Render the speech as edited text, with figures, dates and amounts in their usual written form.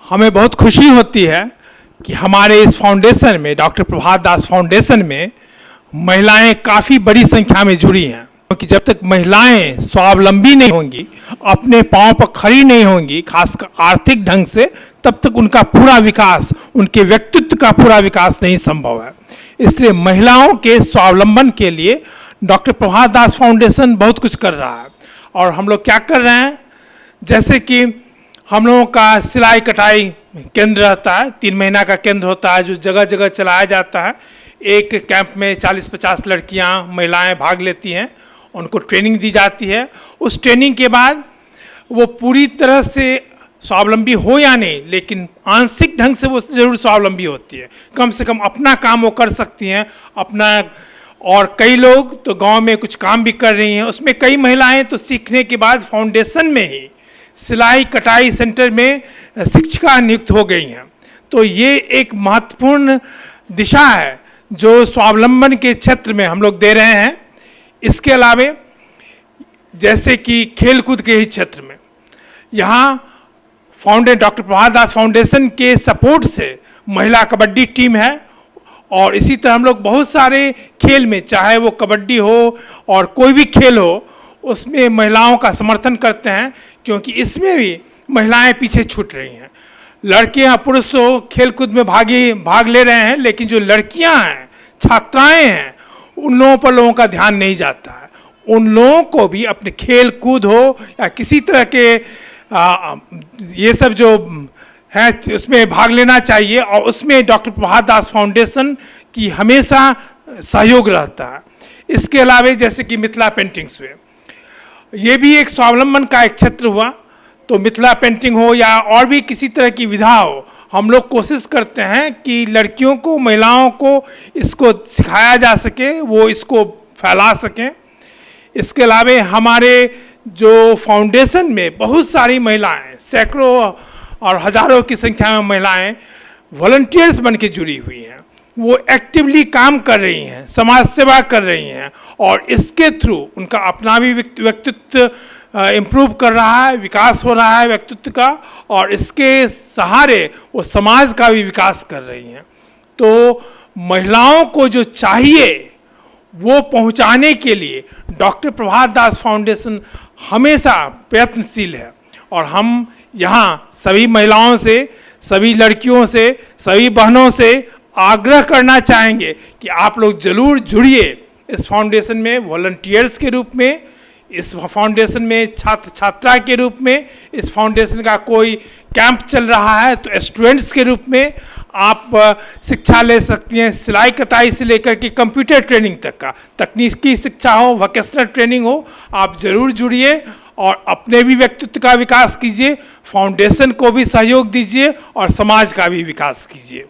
हमें बहुत खुशी होती है कि हमारे इस फाउंडेशन में, डॉक्टर प्रभात दास फाउंडेशन में, महिलाएं काफ़ी बड़ी संख्या में जुड़ी हैं। क्योंकि जब तक महिलाएं स्वावलंबी नहीं होंगी, अपने पांव पर खड़ी नहीं होंगी, खासकर आर्थिक ढंग से, तब तक उनका पूरा विकास, उनके व्यक्तित्व का पूरा विकास नहीं संभव है। इसलिए महिलाओं के स्वावलंबन के लिए डॉक्टर प्रभात दास फाउंडेशन बहुत कुछ कर रहा है। और हम लोग क्या कर रहे हैं, जैसे कि हम लोगों का सिलाई कटाई केंद्र रहता है, 3 महीना का केंद्र होता है जो जगह जगह चलाया जाता है। एक कैंप में 40-50 लड़कियां, महिलाएं भाग लेती हैं, उनको ट्रेनिंग दी जाती है। उस ट्रेनिंग के बाद वो पूरी तरह से स्वावलंबी हो या नहीं, लेकिन आंशिक ढंग से वो जरूर स्वावलंबी होती है। कम से कम अपना काम वो कर सकती हैं अपना। और कई लोग तो गांव में कुछ काम भी कर रही हैं। उसमें कई महिलाएं तो सीखने के बाद फाउंडेशन में ही सिलाई कटाई सेंटर में शिक्षिका नियुक्त हो गई हैं। तो ये एक महत्वपूर्ण दिशा है जो स्वावलंबन के क्षेत्र में हम लोग दे रहे हैं। इसके अलावे जैसे कि खेलकूद के ही क्षेत्र में यहाँ डॉक्टर प्रभात दास फाउंडेशन के सपोर्ट से महिला कबड्डी टीम है। और इसी तरह हम लोग बहुत सारे खेल में, चाहे वो कबड्डी हो और कोई भी खेल हो, उसमें महिलाओं का समर्थन करते हैं, क्योंकि इसमें भी महिलाएं पीछे छूट रही हैं। लड़कियां, पुरुष तो खेलकूद में भाग ले रहे हैं, लेकिन जो लड़कियां हैं, छात्राएं हैं, उन लोगों पर लोगों का ध्यान नहीं जाता है। उन लोगों को भी अपने खेल कूद हो या किसी तरह के ये सब जो है उसमें भाग लेना चाहिए। और उसमें डॉक्टर प्रभात दास फाउंडेशन की हमेशा सहयोग रहता है। इसके अलावा जैसे कि मिथिला पेंटिंग्स हुए, ये भी एक स्वावलंबन का एक क्षेत्र हुआ। तो मिथिला पेंटिंग हो या और भी किसी तरह की विधा हो, हम लोग कोशिश करते हैं कि लड़कियों को, महिलाओं को इसको सिखाया जा सके, वो इसको फैला सकें। इसके अलावा हमारे जो फाउंडेशन में बहुत सारी महिलाएं, सैकड़ों और हजारों की संख्या में महिलाएं वॉलंटियर्स बन के जुड़ी हुई हैं। वो एक्टिवली काम कर रही हैं, समाज सेवा कर रही हैं, और इसके थ्रू उनका अपना भी व्यक्तित्व इम्प्रूव कर रहा है, विकास हो रहा है व्यक्तित्व का, और इसके सहारे वो समाज का भी विकास कर रही हैं। तो महिलाओं को जो चाहिए वो पहुंचाने के लिए डॉक्टर प्रभात दास फाउंडेशन हमेशा प्रयत्नशील है। और हम यहाँ सभी महिलाओं से, सभी लड़कियों से, सभी बहनों से आग्रह करना चाहेंगे कि आप लोग जरूर जुड़िए इस फाउंडेशन में वॉलंटियर्स के रूप में, इस फाउंडेशन में छात्र छात्रा के रूप में। इस फाउंडेशन का कोई कैंप चल रहा है तो स्टूडेंट्स के रूप में आप शिक्षा ले सकती हैं, सिलाई कताई से लेकर के कंप्यूटर ट्रेनिंग तक का, तकनीकी शिक्षा हो, वोकेशनल ट्रेनिंग हो, आप जरूर जुड़िए और अपने भी व्यक्तित्व का विकास कीजिए, फाउंडेशन को भी सहयोग दीजिए और समाज का भी विकास कीजिए।